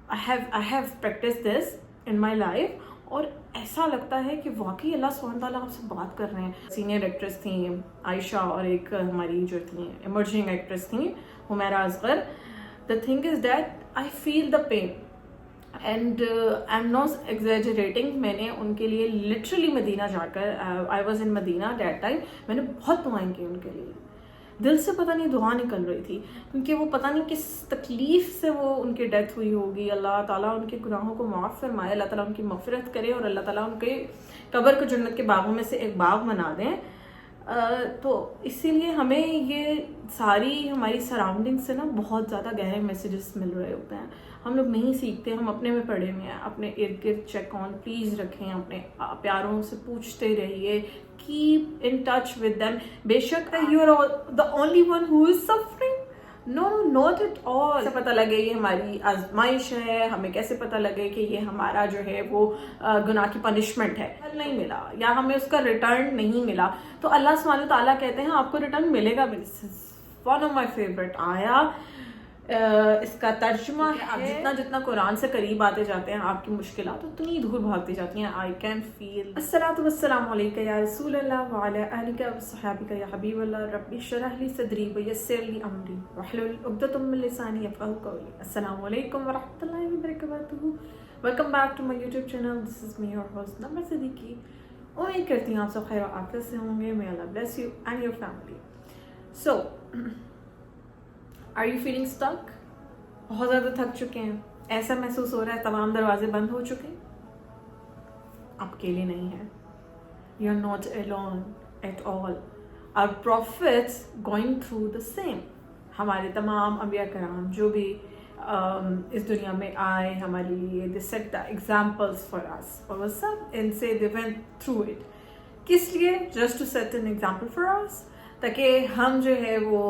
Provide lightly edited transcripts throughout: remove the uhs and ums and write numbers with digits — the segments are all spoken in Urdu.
I have practiced this in my life. اور ایسا لگتا ہے کہ واقعی اللہ سبحانہ تعالیٰ آپ سے بات کر رہے ہیں. سینئر ایکٹریس تھیں عائشہ اور ایک ہماری جو تھیں ایمرجنگ ایکٹریس تھیں Humaira Asghar. The thing is that I feel the pain and I'm not exaggerating. میں نے ان کے لیے literally مدینہ جا کر I was in Medina that time. میں نے بہت دعائیں کی ان کے لیے, دل سے پتہ نہیں دعا نکل رہی تھی, کیونکہ وہ پتہ نہیں کس تکلیف سے وہ ان کی ڈیتھ ہوئی ہوگی. اللہ تعالیٰ ان کے گناہوں کو معاف فرمائے, اللہ تعالیٰ ان کی مغفرت کرے اور اللہ تعالیٰ ان کے قبر کو جنت کے باغوں میں سے ایک باغ بنا دیں. تو اسی لیے ہمیں یہ ساری ہماری سراؤنڈنگ سے نا بہت زیادہ گہرے میسیجز مل رہے ہوتے ہیں. ہم لوگ نہیں سیکھتے, ہم اپنے میں پڑے ہوئے ہیں. اپنے ارد گرد چیک آن پلیز رکھیں, اپنے پیاروں سے پوچھتے رہیے, keep in touch with them. بے شک you are the only one who is suffering. No, not at all. کیسے پتہ لگے یہ ہماری آزمائش ہے, ہمیں کیسے پتہ لگے کہ یہ ہمارا جو ہے وہ گناہ کی پنشمنٹ ہے, پھل نہیں ملا یا ہمیں اس کا ریٹرن نہیں ملا, تو اللہ سبحانہ تعالیٰ کہتے ہیں آپ کو ریٹرن ملے گا. ون آف مائی فیوریٹ آیا, اس کا ترجمہ ہے آپ جتنا جتنا قرآن سے قریب آتے جاتے ہیں آپ کی مشکلات اتنی دور بھاگتی جاتی ہیں. I can feel. الصلاۃ والسلام علیکہ یا رسول اللہ وعلی آلک وصحابک یا حبیب اللہ, رب اشرح لی صدری ویسر لی امری واحلل عقدۃ من لسانی یفقہوا قولی. السلام علیکم ورحمۃ اللہ وبرکاتہ. Welcome back to my YouTube channel. This is me your host Nimra Siddiqui. امید کرتی ہوں آپ سب خیر و عافیت سے ہوں گے. may Allah bless you and your family. So Are you feeling stuck? بہت زیادہ تھک چکے ہیں, ایسا محسوس ہو رہا ہے تمام دروازے بند ہو چکے ہیں. آپ اکیلے نہیں ہیں. You are not alone at all. Our prophets going through the same. ہمارے تمام انبیاء کرام جو بھی اس دنیا میں آئے ہمارے لیے, they set the examples for us and say they went through it. کس لیے؟ Just to set an example for us, تاکہ ہم جو ہے وہ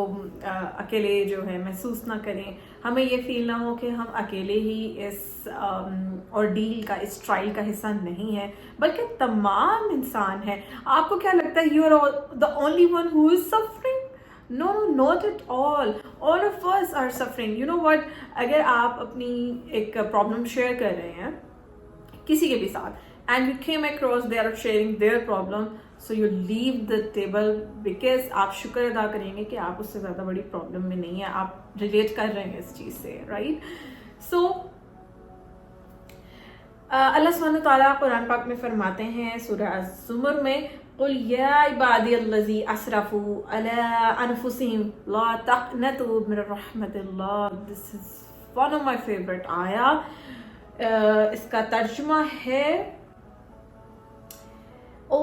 اکیلے جو ہے محسوس نہ کریں, ہمیں یہ فیل نہ ہو کہ ہم اکیلے ہی اس ordeal کا, اس ٹرائل کا حصہ نہیں ہے, بلکہ تمام انسان ہیں. آپ کو کیا لگتا ہے you are the only one who is suffering? No, not at all. All of us are suffering. You know what? اگر آپ اپنی ایک پرابلم شیئر کر رہے ہیں کسی کے بھی ساتھ and you came across they are sharing their problem, so you leave the table because آپ شکر ادا کریں گے کہ آپ اس سے زیادہ بڑی پرابلم میں نہیں ہیں, آپ ریلیٹ کر رہے ہیں اس چیز سے, رائٹ. سو اللہ سبحانہ تعالیٰ قرآن پاک میں فرماتے ہیں سورہ الزمر میں, قل یا عبادی الذی اسرفوا علی انفسہم لا تقنطوا من رحمت اللہ. This is one of my favorite آیا. اس کا ترجمہ ہے, O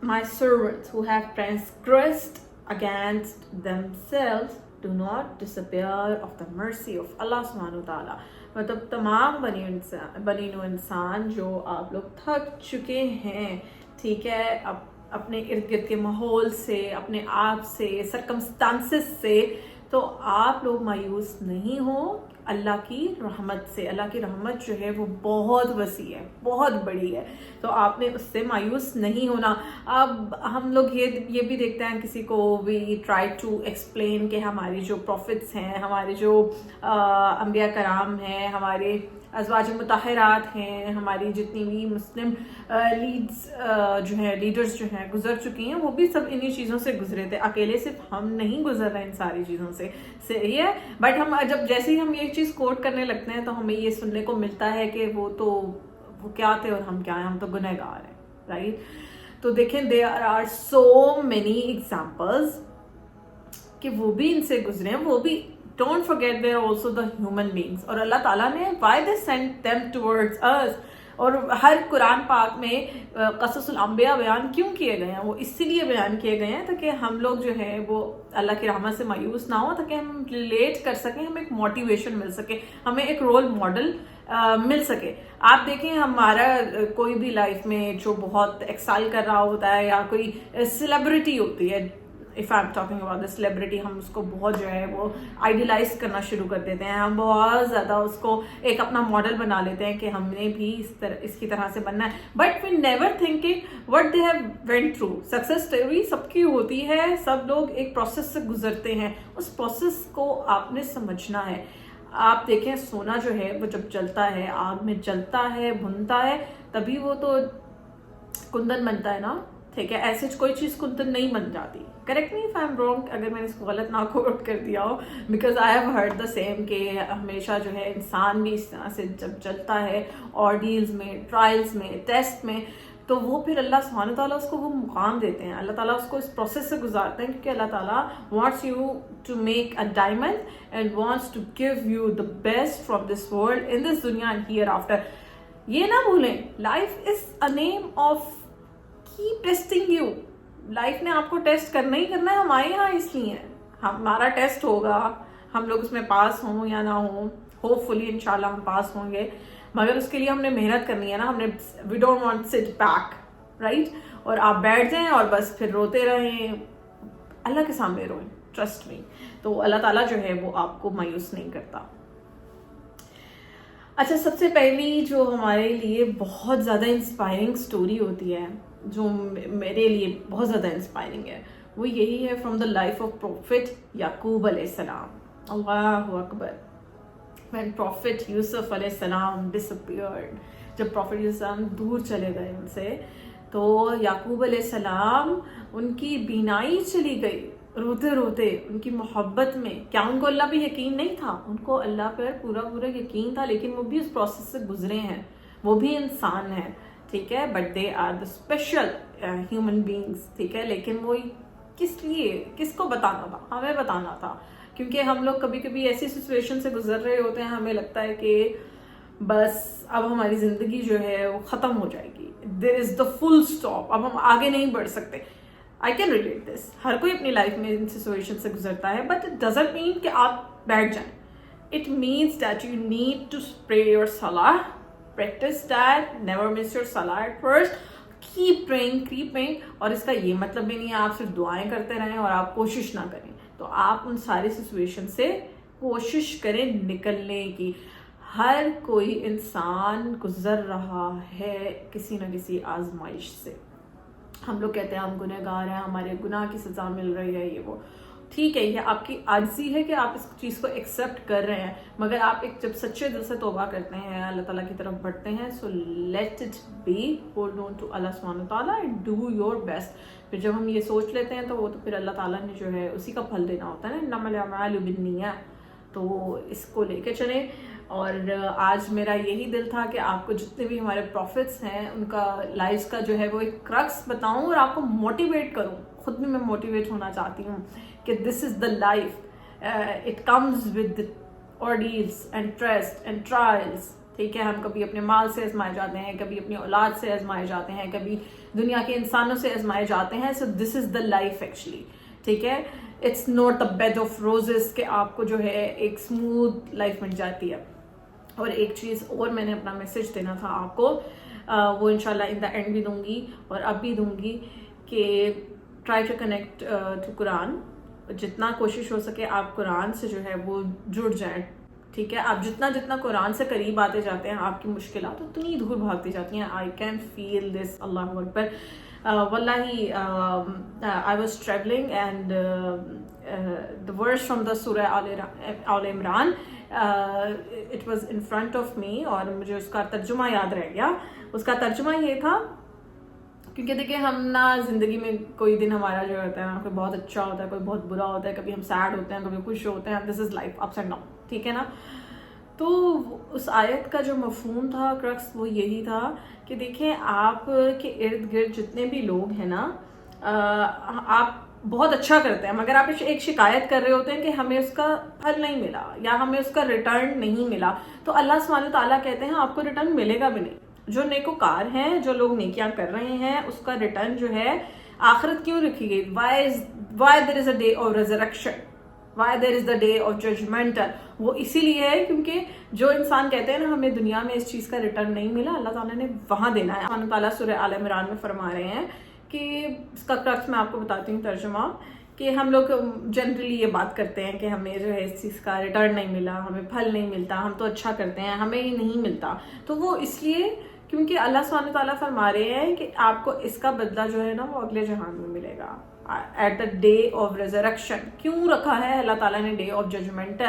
my servants who have transgressed against themselves, do not despair of the mercy of Allah subhanahu wa ta'ala. مطلب تمام بنی نوع انسان جو آپ لوگ تھک چکے ہیں, ٹھیک ہے, اپنے ارد گرد کے ماحول سے, اپنے آپ سے, سرکمسٹانسز سے, تو آپ لوگ مایوس نہیں ہو اللہ کی رحمت سے. اللہ کی رحمت جو ہے وہ بہت وسیع ہے, بہت بڑی ہے, تو آپ نے اس سے مایوس نہیں ہونا. اب ہم لوگ یہ بھی دیکھتے ہیں کسی کو وی ٹرائی ٹو ایکسپلین کہ ہماری جو پروفٹس ہیں, ہمارے جو انبیاء کرام ہیں, ہمارے ازواج مطہرات ہیں, ہماری جتنی بھی مسلم لیڈرز جو ہیں گزر چکی ہیں, وہ بھی سب انہی چیزوں سے گزرے تھے. اکیلے صرف ہم نہیں گزر رہے ان ساری چیزوں سے, صحیح ہے. بٹ ہم جب جیسے ہی ہم یہ چیز کوٹ کرنے لگتے ہیں تو ہمیں یہ سننے کو ملتا ہے کہ وہ کیا تھے اور ہم کیا ہیں, ہم تو گنہگار ہیں, رائٹ. تو دیکھیں there are so many examples کہ وہ بھی ان سے گزرے ہیں, وہ بھی don't forget they are also the human beings. اور اللہ تعالیٰ نے why they sent them towards us, اور ہر قرآن پاک میں قصص الانبیاء بیان کیوں کیے گئے ہیں, وہ اسی لیے بیان کیے گئے ہیں تاکہ ہم لوگ جو ہے وہ اللہ کی رحمت سے مایوس نہ ہوں, تاکہ ہم ریلیٹ کر سکیں, ہمیں ایک موٹیویشن مل سکے, ہمیں ایک رول ماڈل مل سکے. آپ دیکھیں ہمارا کوئی بھی لائف میں جو بہت ایکسائل کر رہا ہوتا ہے, یا کوئی سیلیبریٹی ہوتی ہے, if I'm talking about the celebrity, ہم اس کو بہت جو ہے وہ آئیڈیلائز کرنا شروع کر دیتے ہیں, ہم بہت زیادہ اس کو ایک اپنا ماڈل بنا لیتے ہیں کہ ہم نے بھی اس کی طرح سے بننا ہے. But we never thinking what they have went through. Success story سب کی ہوتی ہے, سب لوگ ایک پروسیس سے گزرتے ہیں, اس پروسیس کو آپ نے سمجھنا ہے. آپ دیکھیں سونا جو ہے وہ جب جلتا ہے، آگ میں جلتا ہے، بھنتا ہے، تبھی وہ تو کندن بنتا ہے نا، ٹھیک ہے. ایسے کوئی چیز کندن نہیں بن جاتی. Correct me if I am wrong اگر میں نے اس کو غلط نہ کوٹ کر دیا ہو، because I have heard the same کہ ہمیشہ جو ہے انسان بھی اس طرح سے جب چلتا ہے آرڈیلز میں، ٹرائلز میں، ٹیسٹ میں، تو وہ پھر اللہ سبحانہ تعالیٰ اس کو وہ مقام دیتے ہیں. اللہ تعالیٰ اس کو اس پروسیس سے گزارتے ہیں کیونکہ اللہ تعالیٰ wants you to make a diamond and wants to give you the best from this world in this دنیا اینڈ ہیئر آفٹر. یہ نہ بھولیں، life is a name of keep testing you. Life نے آپ کو ٹیسٹ کرنا ہی کرنا ہے. ہم آئے یہاں اس لیے ہیں، ہمارا ٹیسٹ ہوگا، ہم لوگ اس میں پاس ہوں یا نہ ہوں. ہوپ فلی انشاءاللہ ہم پاس ہوں گے، مگر اس کے لیے ہم نے محنت کرنی ہے نا. ہم نے وی ڈونٹ وانٹ سٹ بیک رائٹ، اور آپ بیٹھ جائیں اور بس پھر روتے رہیں. اللہ کے سامنے روئیں، ٹرسٹ می. تو اللہ تعالیٰ جو ہے وہ آپ کو مایوس نہیں کرتا. اچھا، سب سے پہلی جو ہمارے لیے بہت زیادہ انسپائرنگ سٹوری ہوتی ہے، جو میرے لیے بہت زیادہ انسپائرنگ ہے، وہ یہی ہے from the life of prophet Yaqub علیہ السلام. اللہ اکبر. when prophet یوسف علیہ السلام disappeared، جب پروفٹ یوسف علیہ السلام دور چلے گئے ان سے، تو یعقوب علیہ السلام ان کی بینائی چلی گئی روتے روتے ان کی محبت میں. کیا ان کو اللہ پہ یقین نہیں تھا؟ ان کو اللہ پر پورا پورا یقین تھا، لیکن وہ بھی اس پروسیس سے گزرے ہیں، وہ بھی انسان ہیں، ٹھیک ہے. But they are the special human beings, ٹھیک ہے. لیکن وہ کس لیے، کس کو بتانا تھا؟ ہمیں بتانا تھا. کیونکہ ہم لوگ کبھی کبھی ایسی سچویشن سے گزر رہے ہوتے ہیں، ہمیں لگتا ہے کہ بس اب ہماری زندگی جو ہے وہ ختم ہو جائے گی، دیر از دا فل اسٹاپ، اب ہم آگے نہیں بڑھ سکتے. I can relate this. ہر کوئی اپنی لائف میں ان سچویشن سے گزرتا ہے، بٹ اٹ ڈزنٹ مین کہ آپ بیٹھ جائیں. It means that you need to pray your صلاح، practice that, never miss your صلاح ایٹ فرسٹ، کیپ پریئنگ. اور اس کا یہ مطلب بھی نہیں ہے آپ صرف دعائیں کرتے رہیں اور آپ کوشش نہ کریں. تو آپ ان ساری سچویشن سے کوشش کریں نکلنے کی. ہر کوئی انسان گزر رہا ہے کسی نہ کسی آزمائش سے. ہم لوگ کہتے ہیں ہم گنہگار ہیں، ہمارے گناہ کی سزا مل رہی ہے، یہ وہ ٹھیک ہے، یہ آپ کی عاجزی ہے کہ آپ اس چیز کو ایکسیپٹ کر رہے ہیں. مگر آپ ایک جب سچے دل سے توبہ کرتے ہیں، اللہ تعالیٰ کی طرف بڑھتے ہیں، so let it be, hold on to Allah سبحانہ تعالیٰ اینڈ ڈو یور بیسٹ. پھر جب ہم یہ سوچ لیتے ہیں تو وہ تو پھر اللہ تعالیٰ نے جو ہے اسی کا پھل دینا ہوتا ہے نا، انما الاعمال بالنیات. تو اس کو لے کے چلیں. اور آج میرا یہی دل تھا کہ آپ کو جتنے بھی ہمارے پروفٹس ہیں ان کا لائف کا جو ہے وہ ایک کرکس بتاؤں اور آپ کو موٹیویٹ کروں. خود بھی میں موٹیویٹ ہونا چاہتی ہوں کہ this is the life, it comes with ordeals and test and trials, ٹھیک ہے. ہم کبھی اپنے مال سے آزمائے جاتے ہیں، کبھی اپنی اولاد سے آزمائے جاتے ہیں، کبھی دنیا کے انسانوں سے آزمائے جاتے ہیں. سو دس از دا لائف ایکچولی، ٹھیک ہے. It's not the bed of roses کہ آپ کو جو ہے ایک اسموتھ لائف مل جاتی ہے. اور ایک چیز اور میں نے اپنا میسج دینا تھا آپ کو، وہ انشاءاللہ ان دا اینڈ بھی دوں گی اور اب بھی دوں گی، کہ ٹرائی ٹو کنیکٹ ٹو قرآن. جتنا کوشش ہو سکے آپ قرآن سے جو ہے وہ جڑ جائیں، ٹھیک ہے. آپ جتنا قرآن سے قریب آتے جاتے ہیں آپ کی مشکلات اتنی دور بھاگتی جاتی ہیں. آئی کین فیل دس. اللہ اکبر. واللہ I was traveling and the verse from the Surah Al Imran it was in front of me اور مجھے اس کا ترجمہ یاد رہ گیا. اس کا ترجمہ یہ تھا، کیونکہ دیکھیں ہم نا زندگی میں کوئی دن ہمارا جو ہوتا ہے کوئی بہت اچھا ہوتا ہے، کوئی بہت برا ہوتا ہے، کبھی ہم سیڈ ہوتے ہیں، کبھی خوش ہوتے ہیں. This is life, ups and down, ٹھیک ہے نا. تو اس آیت کا جو مفہوم تھا، کرکس وہ یہی تھا کہ دیکھیں آپ کے ارد گرد جتنے بھی لوگ ہیں نا، آپ بہت اچھا کرتے ہیں مگر آپ ایک شکایت کر رہے ہوتے ہیں کہ ہمیں اس کا پھل نہیں ملا یا ہمیں اس کا ریٹرن نہیں ملا. تو اللہ سبحانہ تعالیٰ کہتے ہیں آپ کو ریٹرن ملے گا بھی نہیں. جو نیکوکار ہیں، جو لوگ نیکیاں کر رہے ہیں، اس کا ریٹرن جو ہے آخرت کیوں رکھی گئی؟ why there is a day of resurrection, why there is the day of judgment. وہ اسی لیے ہے کیونکہ جو انسان کہتے ہیں نا ہمیں دنیا میں اس چیز کا ریٹرن نہیں ملا، اللہ تعالیٰ نے وہاں دینا ہے. اللہ تعالیٰ سورہ آل عمران میں فرما رہے ہیں کہ اس کا کرکس میں آپ کو بتاتی ہوں ترجمہ، کہ ہم لوگ جنرلی یہ بات کرتے ہیں کہ ہمیں جو ہے اس چیز کا ریٹرن نہیں ملا، ہمیں پھل نہیں ملتا، ہم تو اچھا کرتے ہیں، ہمیں ہی نہیں ملتا. تو وہ اس لیے کیونکہ اللہ سبحانہ تعالیٰ فرما رہے ہیں کہ آپ کو اس کا بدلہ جو ہے نا وہ اگلے جہان میں ملے گا، at the day of resurrection. کیوں رکھا ہے اللہ تعالیٰ نے ڈے آف ججمنٹ؟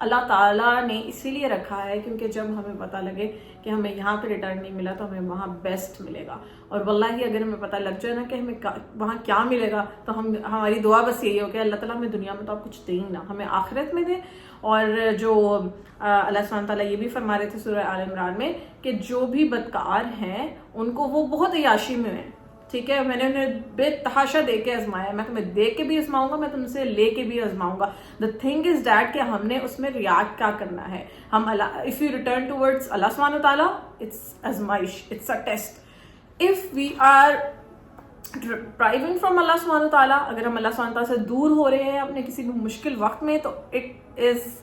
اللہ تعالیٰ نے اسی لیے رکھا ہے کیونکہ جب ہمیں پتہ لگے کہ ہمیں یہاں پہ ریٹرن نہیں ملا تو ہمیں وہاں بیسٹ ملے گا. اور واللہ اگر ہمیں پتہ لگ جائے نا کہ ہمیں وہاں کیا ملے گا تو ہماری دعا بس یہی ہو کہ اللہ تعالیٰ ہمیں دنیا میں تو آپ کچھ دیں ہی نا, ہمیں آخرت میں دیں. اور جو اللہ سبحانہ تعالیٰ یہ بھی فرما رہے تھے سورہ آل عمران میں کہ جو بھی بدکار ہیں ان کو وہ بہت عیاشی میں ہیں, ٹھیک ہے, میں نے انہیں بے تحاشا دے کے آزمایا, میں تمہیں دے کے بھی آزماؤں گا, میں تم سے لے کے بھی آزماؤں گا. دا تھنگ از دیٹ کہ ہم نے اس میں ریاکٹ کیا کرنا ہے. ہم Allah, if you return towards Allah سبحانہ تعالیٰ, اٹس آزمائش, it's a test. If we are driving from Allah سبحانہ تعالیٰ, اگر ہم اللہ سبحانہ تعالیٰ سے دور ہو رہے ہیں اپنے کسی بھی مشکل وقت میں, تو it is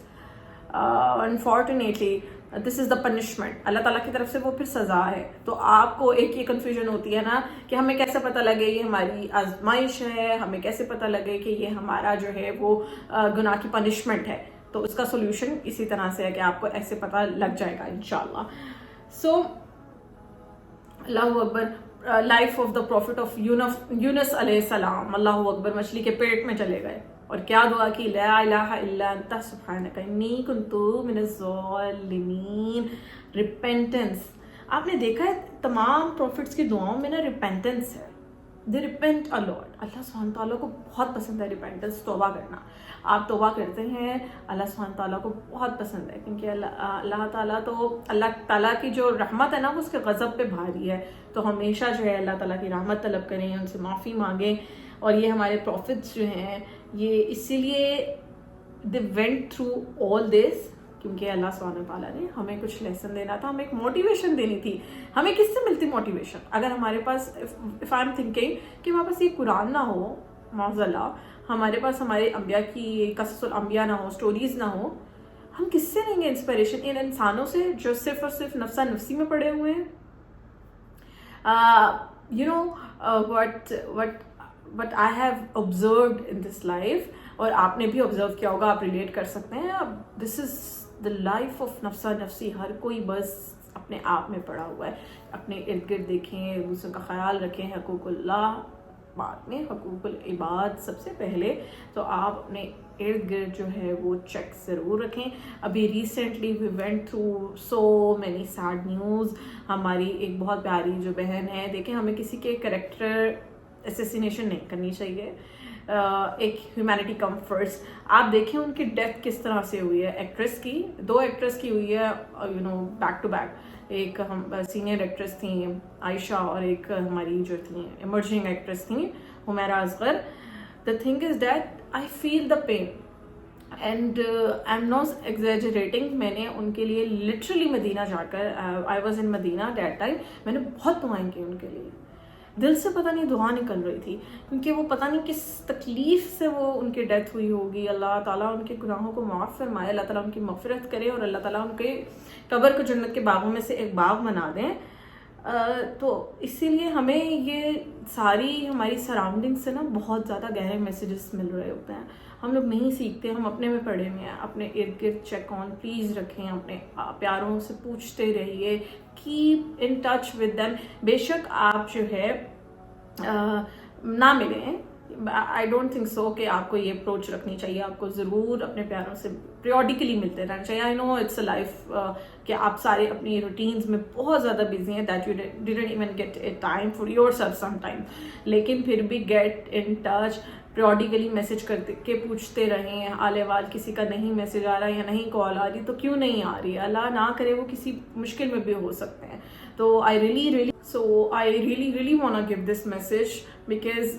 unfortunately this is the punishment, Allah تعالیٰ کی طرف سے وہ پھر سزا ہے. تو آپ کو ایک یہ کنفیوژن ہوتی ہے نا کہ ہمیں کیسے پتہ لگے یہ ہماری آزمائش ہے, ہمیں کیسے پتہ لگے کہ یہ ہمارا جو ہے وہ گناہ کی پنشمنٹ ہے. تو اس کا سولوشن اسی طرح سے ہے کہ آپ کو ایسے پتہ لگ جائے گا انشاءاللہ. سو اللہ اکبر, life of the prophet of Yunus علیہ السلام, اللہ اکبر, مچھلی کے پیٹ میں چلے گئے اور کیا دعا کی, لا الہ الا انت سبحانک انی کنت من الظالمین. ریپینٹنس, آپ نے دیکھا ہے تمام پروفٹس کی دعاؤں میں نا ریپینٹنس ہے. دے ریپینٹ ا لاٹ. اللہ سبحانہ تعالیٰ کو بہت پسند ہے ریپینٹنس, توبہ کرنا. آپ توبہ کرتے ہیں, اللہ سبحانہ تعالیٰ کو بہت پسند ہے کیونکہ اللہ تعالیٰ کی جو رحمت ہے نا وہ اس کے غضب پہ بھاری ہے. تو ہمیشہ جو ہے اللہ تعالیٰ کی رحمت طلب کریں, ان سے معافی مانگیں. اور یہ ہمارے پروفٹس جو ہیں یہ اسی لیے دے وینٹ تھرو آل دس کیونکہ اللہ سبحانہ تعالیٰ نے ہمیں کچھ لیسن دینا تھا, ہمیں ایک موٹیویشن دینی تھی. ہمیں کس سے ملتی موٹیویشن؟ اگر ہمارے پاس, اف آئی ایم تھنکنگ کہ ہمارے پاس یہ قرآن نہ ہو, معاذ اللہ, ہمارے پاس ہمارے انبیاء کی قصص الانبیاء نہ ہو, اسٹوریز نہ ہو, ہم کس سے لیں گے انسپریشن؟ ان انسانوں سے جو صرف اور صرف نفسا نفسی میں پڑے ہوئے ہیں. You know what I have observed in this life, اور آپ نے بھی آبزرو کیا ہوگا, آپ ریلیٹ کر سکتے ہیں. This is the life of نفسا نفسی. ہر کوئی بس اپنے آپ میں پڑا ہوا ہے. اپنے ارد گرد دیکھیں, دوسروں کا خیال رکھیں, حقوق اللہ بعد میں, حقوق العباد سب سے پہلے. تو آپ اپنے ارد گرد جو ہے وہ چیک ضرور رکھیں. ابھی recently we went through so many sad news. ہماری ایک بہت پیاری جو بہن ہے, دیکھیں ہمیں کسی کے کریکٹر اسیسینیشن نہیں کرنی چاہیے, ایک ہیومینٹی کم فرسٹ. آپ دیکھیں ان کی ڈیتھ کس طرح سے ہوئی ہے. ایکٹریس کی, 2 ایکٹریس کی ہوئی ہے, you know, back to back. ایک ہم سینئر ایکٹریس تھیں عائشہ, اور ایک ہماری جو تھیں ایمرجنگ ایکٹریس تھیں Humaira Asghar. The thing is that I feel the pain and I am not exaggerating. میں نے ان کے لیے لٹرلی مدینہ جا کر, I was in Medina that time, میں نے بہت دعائیں کی ان کے لیے. دل سے پتہ نہیں دعا نکل رہی تھی کیونکہ وہ پتہ نہیں کس تکلیف سے وہ ان کی ڈیتھ ہوئی ہوگی. اللہ تعالیٰ ان کے گناہوں کو معاف فرمائے, اللہ تعالیٰ ان کی مغفرت کرے, اور اللہ تعالیٰ ان کے قبر کو جنت کے باغوں میں سے ایک باغ بنا دیں. تو اسی لیے ہمیں یہ ساری ہماری سراؤنڈنگ سے نا بہت زیادہ گہرے میسیجز مل رہے ہوتے ہیں. ہم لوگ نہیں سیکھتے, ہم اپنے میں پڑے ہوئے ہیں. اپنے ارد گرد چیک آن پلیز رکھیں, اپنے پیاروں سے پوچھتے رہیے, keep in touch with them. بے شک آپ جو ہے نہ ملیں, آئی ڈونٹ تھنک سو کہ آپ کو یہ اپروچ رکھنی چاہیے. آپ کو ضرور اپنے پیاروں سے پیریوڈیکلی ملتے رہنا چاہیے. آئی نو اٹس اے لائف کہ آپ سارے اپنی روٹینز میں بہت زیادہ بزی ہیں, that you didn't even get a time for yourself some time, لیکن پھر بھی get in touch, periodically message کر کے پوچھتے رہیں. آل وال کسی کا نہیں میسج آ رہا یا نہیں کال آ رہی تو کیوں نہیں آ رہی, اللہ نہ کرے وہ کسی مشکل میں بھی ہو سکتے ہیں. تو I really wanna give this message because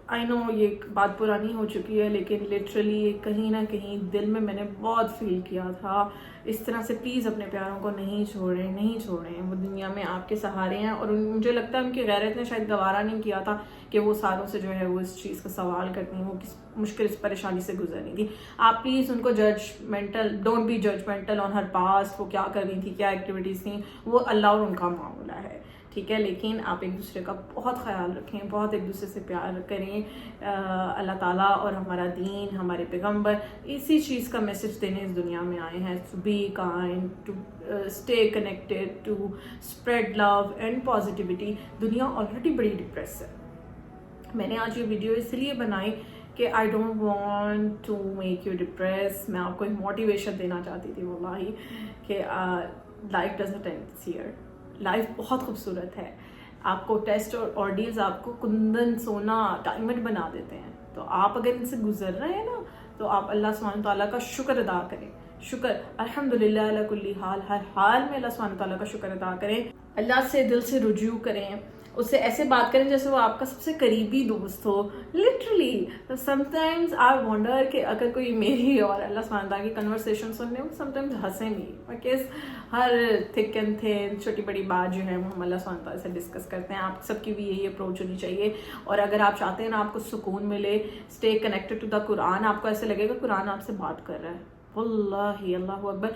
I know یہ بات پرانی ہو چکی ہے, لیکن literally کہیں نہ کہیں دل میں نے بہت فیل کیا تھا اس طرح سے. پلیز اپنے پیاروں کو نہیں چھوڑیں, وہ دنیا میں آپ کے سہارے ہیں. اور مجھے لگتا ہے ان کی غیرت نے شاید گوارا نہیں کیا تھا کہ وہ ساروں سے جو ہے وہ اس چیز کا سوال کرتی ہیں, وہ کس مشکل اس پریشانی سے گزرنی تھی. آپ پلیز ان کو don't be judgmental on her past, وہ کیا کر رہی تھی, کیا ایکٹیویٹیز تھیں, وہ اللہ اور ان کا معاملہ ہے, ٹھیک ہے. لیکن آپ ایک دوسرے کا بہت خیال رکھیں, بہت ایک دوسرے سے پیار کریں. اللہ تعالیٰ اور ہمارا دین, ہمارے پیغمبر اسی چیز کا میسج دینے اس دنیا میں آئے ہیں, to be kind, to stay connected, to spread love and positivity. دنیا آلریڈی بڑی ڈپریس ہے. میں نے آج یہ ویڈیو اس لیے بنائی کہ I don't want to make you depress. میں آپ کو ایک موٹیویشن دینا چاہتی تھی واللہ کہ life doesn't and here. Life بہت خوبصورت ہے. آپ کو ٹیسٹ اور آرڈیز آپ کو کندن سونا ڈائمنڈ بنا دیتے ہیں. تو آپ اگر ان سے گزر رہے ہیں نا تو آپ اللہ سبحانہ تعالیٰ کا شکر ادا کریں. شکر الحمدللہ علی کل حال, ہر حال میں اللہ سبحانہ تعالیٰ کا شکر ادا کریں. اللہ سے دل سے رجوع کریں, اس سے ایسے بات کریں جیسے وہ آپ کا سب سے قریبی دوست ہو. Literally sometimes I wonder کہ اگر کوئی میری اور اللہ سبحانہ تعالیٰ کی کنورسیشن سننے ہو, سم ٹائمز ہنسیں بھی, because Hare thick and thin چھوٹی بڑی بات جو ہے وہ ہم اللہ سبحانہ تعالیٰ سے ڈسکس کرتے ہیں. آپ سب کی بھی یہی اپروچ ہونی چاہیے. اور اگر آپ چاہتے ہیں نا آپ کو سکون ملے, اسٹے کنیکٹڈ ٹو دا قرآن. آپ کو ایسے لگے گا قرآن آپ سے بات کر رہا ہے. واللہ اللہ اکبر,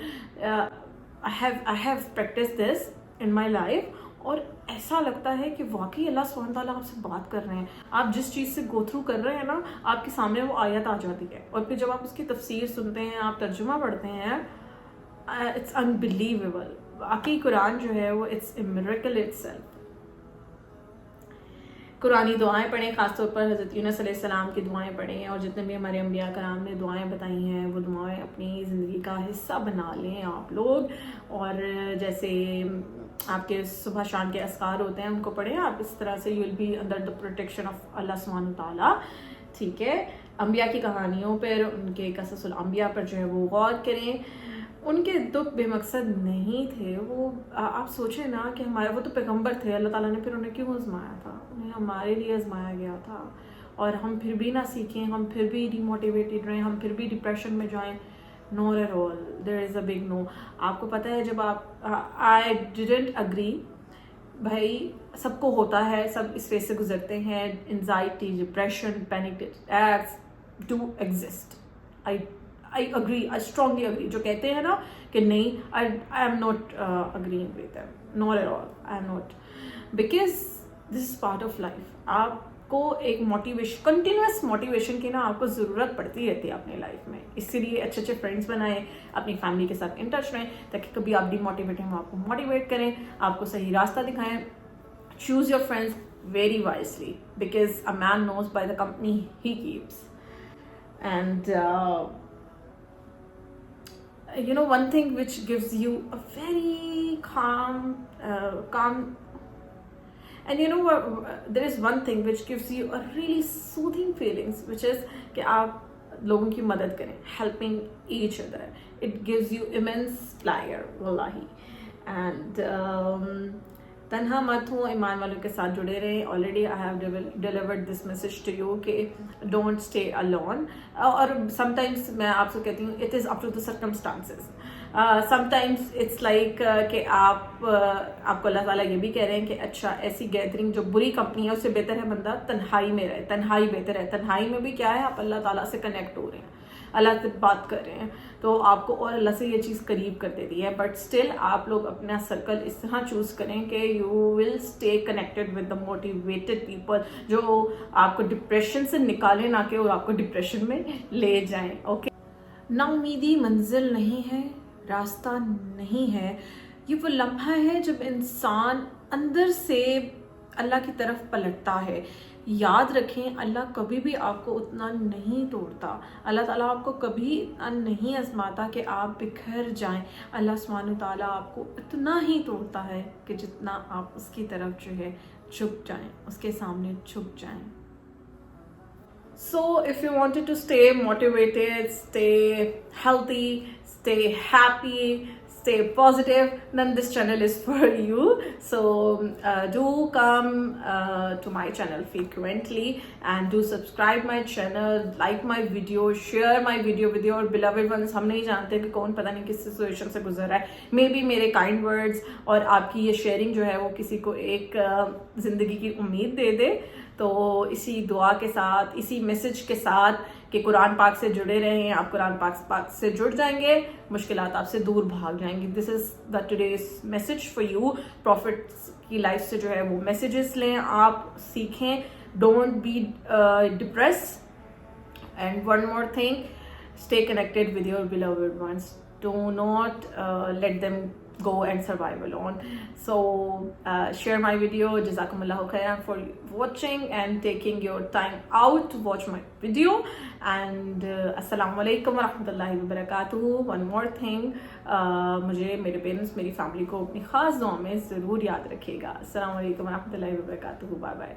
I have practiced this in my life. اور ایسا لگتا ہے کہ واقعی اللہ سبحانہ تعالیٰ آپ سے بات کر رہے ہیں. آپ جس چیز سے گو تھرو کر رہے ہیں نا, آپ کے سامنے وہ آیت آ جاتی ہے, اور پھر جب آپ اس کی تفسیر سنتے ہیں, آپ ترجمہ پڑھتے ہیں, اٹس انبلیویبل. واقعی قرآن جو ہے وہ اٹس اے میریکل اٹسیلف. قرآنی دعائیں پڑھیں, خاص طور پر حضرت یونس علیہ السلام کی دعائیں پڑھیں, اور جتنے بھی ہمارے انبیاء کرام نے دعائیں بتائی ہیں وہ دعائیں اپنی زندگی کا حصہ بنا لیں آپ لوگ. اور جیسے آپ کے صبح شام کے اذکار ہوتے ہیں ان کو پڑھیں آپ, اس طرح سے you will be under the protection of Allah سبحانہ تعالیٰ. ٹھیک ہے, انبیاء کی کہانیوں پر, ان کے قصص الانبیاء پر جو ہے وہ غور کریں. ان کے دکھ بے مقصد نہیں تھے. وہ آپ سوچیں نا کہ ہمارے وہ تو پیغمبر تھے, اللہ تعالیٰ نے پھر انہیں کیوں آزمایا تھا؟ انہیں ہمارے لیے آزمایا گیا تھا. اور ہم پھر بھی نہ سیکھیں, ہم پھر بھی ڈی موٹیویٹیڈ رہیں, ہم پھر بھی ڈپریشن میں جائیں. No at all, there is a big no. آپ کو پتہ ہے جب آپ آئی ڈیڈنٹ اگری, بھائی سب کو ہوتا ہے, سب اس فیز سے گزرتے ہیں. Anxiety, depression, panic attacks do exist. I agree, I strongly agree. جو کہتے ہیں نا کہ نہیں, I am not agreeing with them. Not at all. I am not. Because this is part of life. آپ کو ایک موٹیویشن, کنٹینیوس موٹیویشن کی نا آپ کو ضرورت پڑتی رہتی ہے اپنی لائف میں. اسی لیے اچھے اچھے فرینڈس بنائیں, اپنی فیملی کے ساتھ ان ٹچ رہیں, تاکہ کبھی آپ ڈی موٹیویٹ ہیں وہ آپ کو موٹیویٹ کریں, آپ کو صحیح راستہ دکھائیں. Choose your friends very wisely, because a man knows by the company he keeps. And you know, one thing which gives you a very calm, and you know what, there is one thing which gives you a really soothing feelings, which is کہ آپ لوگوں کی مدد کریں, helping each other. It gives you immense pleasure wallahi. And تنہا مت ہوں, ایمان والوں کے ساتھ جڑے رہیں. Already I have delivered this message to you کہ ڈونٹ اسٹے الون. اور سم ٹائمس میں آپ سے کہتی ہوں it is up to the circumstances. Sometimes it's like کہ آپ کو اللہ تعالیٰ یہ بھی کہہ رہے ہیں کہ اچھا ایسی گیدرنگ جو بری کمپنی ہے اس سے بہتر ہے بندہ تنہائی میں رہے. تنہائی بہتر ہے. تنہائی میں بھی کیا ہے, آپ اللہ تعالیٰ سے کنیکٹ ہو رہے ہیں, اللہ سے بات کر رہے ہیں, تو آپ کو اور اللہ سے یہ چیز قریب کر دیتی ہے. بٹ اسٹل آپ لوگ اپنا سرکل اس طرح چوز کریں کہ you will stay connected with the motivated people, جو آپ کو ڈپریشن سے نکالیں, نہ کہ اور آپ کو ڈپریشن میں لے جائیں. اوکے, نا امیدی منزل نہیں ہے, راستہ نہیں ہے. یہ وہ لمحہ ہے جب انسان اندر سے اللہ کی طرف پلٹتا ہے. یاد رکھیں, اللہ کبھی بھی آپ کو اتنا نہیں توڑتا. اللہ تعالیٰ آپ کو کبھی اتنا نہیں آزماتا کہ آپ بکھر جائیں. اللہ سبحانہ تعالیٰ آپ کو اتنا ہی توڑتا ہے کہ جتنا آپ اس کی طرف جو ہے جھک جائیں, اس کے سامنے جھک جائیں. So if you wanted to stay motivated, stay healthy, stay happy, stay positive, then this channel is for you. So do come to my channel frequently and do subscribe my channel, like my video, share my video with your beloved ones. ہم نہیں جانتے کہ کون پتہ نہیں کس سچویشن سے گزر رہا ہے. مے بی میرے کائنڈ ورڈز اور آپ کی یہ شیئرنگ جو ہے وہ کسی کو ایک زندگی کی امید دے دے. تو اسی دعا کے ساتھ, اسی میسج کے ساتھ کہ قرآن پاک سے جڑے رہیں, آپ قرآن پاک سے جڑ جائیں گے, مشکلات آپ سے دور بھاگ جائیں گی. This is the today's message for you. Prophets کی لائف سے جو ہے وہ میسیجز لیں, آپ سیکھیں. Don't be depress. And one more thing, stay connected with your beloved ones. Do not let them go and survive alone. So share my video. Jazakumullahu khairan for watching and taking your time out to watch my video. And assalamu alaikum wa rahmatullahi wa barakatuh. One more thing, مجھے میرے پیرنٹس میری فیملی کو اپنی خاص دعا میں ضرور یاد رکھیے گا. السلام علیکم و رحمۃ اللہ وبرکاتہ. Bye bye.